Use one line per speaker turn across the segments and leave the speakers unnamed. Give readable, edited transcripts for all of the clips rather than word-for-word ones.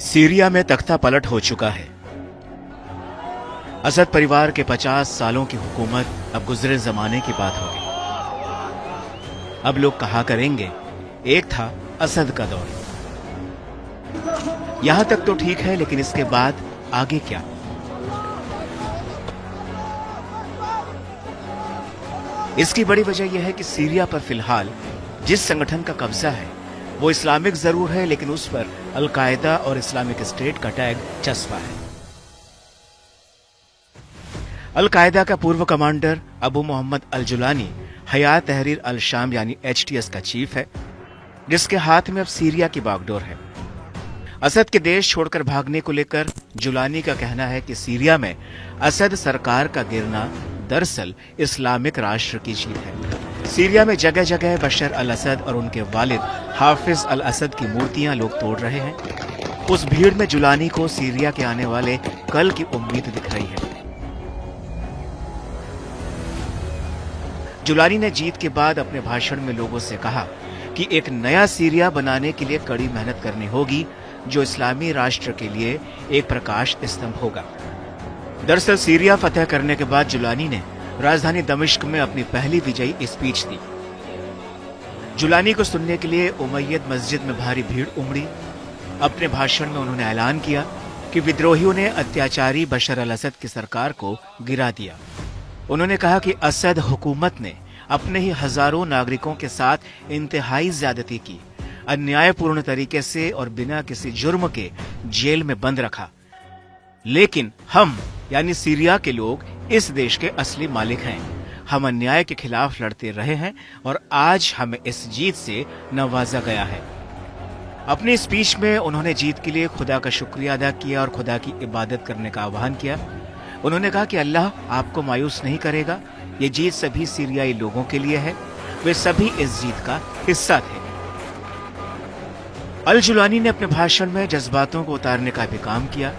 Syria में तख्ता पलट हो चुका है। असद परिवार के 50 सालों की हुकूमत अब गुजरे जमाने की बात होगी। अब लोग कहा करेंगे, एक था असद का दौर। यहां तक तो ठीक है, लेकिन इसके बाद आगे क्या? इसकी बड़ी वजह यह है कि सीरिया पर फिलहाल जिस संगठन का कब्जा है वो इस्लामिक जरूर है, लेकिन उस पर अल-कायदा और इस्लामिक स्टेट का टैग चस्पा है। अल-कायदा का पूर्व कमांडर अबू मोहम्मद अल-जुलानी हयात तहरीर अल-शाम यानी HTS का चीफ है, जिसके हाथ में अब सीरिया की बागडोर है। असद के देश छोड़कर भागने को लेकर जुलानी का कहना है कि सीरिया में असद सरकार का गिरना दरअसल इस्लामिक राष्ट्र की जीत है। सीरिया में जगह जगह बशर अल असद और उनके वालिद हाफिज अल असद की मूर्तियां लोग तोड़ रहे हैं। उस भीड़ में जुलानी को सीरिया के आने वाले कल की उम्मीद दिख रही है। जुलानी ने जीत के बाद अपने भाषण में लोगों से कहा कि एक नया सीरिया बनाने के लिए कड़ी मेहनत करनी होगी, जो इस्लामी राष्ट्र के लिए एक प्रकाश स्तंभ होगा। दरअसल सीरिया फतह करने के बाद जुलानी ने राजधानी दमिश्क में अपनी पहली विजयी स्पीच दी। जुलानी को सुनने के लिए उमैयद मस्जिद में भारी भीड़ उमड़ी। अपने भाषण में उन्होंने ऐलान किया कि विद्रोहियों ने अत्याचारी बशर अल असद की सरकार को गिरा दिया। उन्होंने कहा कि असद हुकूमत ने अपने ही हजारों नागरिकों के साथ इंतहाई ज्यादती की, अन्यायपूर्ण तरीके से और बिना किसी जुर्म के जेल में बंद रखा। लेकिन हम यानी सीरिया के लोग इस देश के असली मालिक हैं। हम अन्याय के खिलाफ लड़ते रहे हैं और आज हमें इस जीत से नवाजा गया है। अपनी स्पीच में उन्होंने जीत के लिए खुदा का शुक्रिया अदा किया और खुदा की इबादत करने का आह्वान किया। उन्होंने कहा कि अल्लाह आपको मायूस नहीं करेगा। ये जीत सभी सीरियाई लोगों के लिए है, वे सभी इस जीत का हिस्सा थे। अल जुलानी ने अपने भाषण में जज्बातों को उतारने का भी काम किया।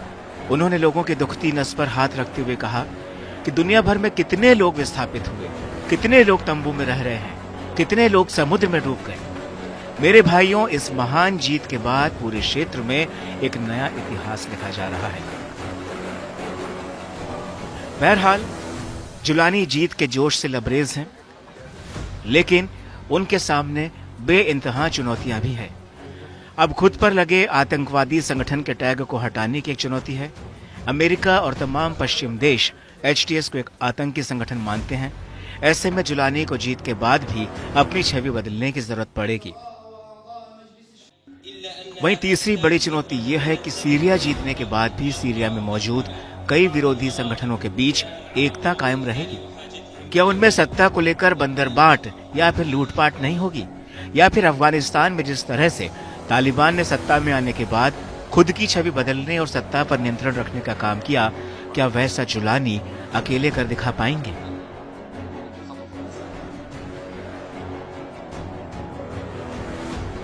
उन्होंने लोगों की दुखती नस पर हाथ रखते हुए कहा कि दुनिया भर में कितने लोग विस्थापित हुए, कितने लोग तंबू में रह रहे हैं, कितने लोग समुद्र में डूब गए। मेरे भाइयों, इस महान जीत के बाद पूरे क्षेत्र में एक नया इतिहास लिखा जा रहा है। बहरहाल जुलानी जीत के जोश से लबरेज हैं, लेकिन उनके सामने बेइंतहा चुनौतियां भी हैं। अब खुद पर लगे आतंकवादी संगठन के टैग को हटाने की एक चुनौती है। अमेरिका और तमाम पश्चिम देश HTS को एक आतंकी संगठन मानते हैं। ऐसे में जुलानी को जीत के बाद भी अपनी छवि बदलने की जरूरत पड़ेगी। वहीं तीसरी बड़ी चुनौती यह है कि सीरिया जीतने के बाद भी सीरिया में मौजूद कई विरोधी संगठनों के बीच एकता कायम रहेगी। क्या उनमें सत्ता को लेकर बंदरबाट या फिर लूटपाट नहीं होगी? या फिर अफगानिस्तान में जिस तरह से तालिबान ने सत्ता में आने के बाद खुद की छवि बदलने और सत्ता पर नियंत्रण रखने का काम किया, क्या वैसा जुलानी अकेले कर दिखा पाएंगे?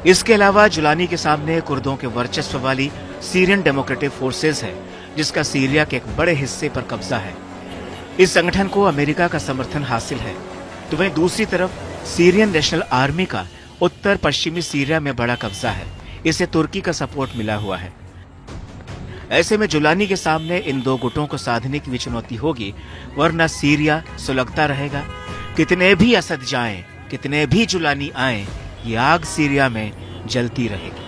इसके अलावा जुलानी के सामने कुर्दों के वर्चस्व वाली सीरियन डेमोक्रेटिक फोर्सेस है, जिसका सीरिया के एक बड़े हिस्से पर कब्जा है। इस संगठन को अमेरिका का समर्थन हासिल है। तो वहीं दूसरी तरफ सीरियन नेशनल आर्मी का उत्तर पश्चिमी सीरिया में बड़ा कब्जा है। इसे तुर्की का सपोर्ट मिला हुआ है। ऐसे में जुलानी के सामने इन दो गुटों को साधने की भी चुनौती होगी, वरना सीरिया सुलगता रहेगा। कितने भी असद जाएं, कितने भी जुलानी आए, ये आग सीरिया में जलती रहेगी।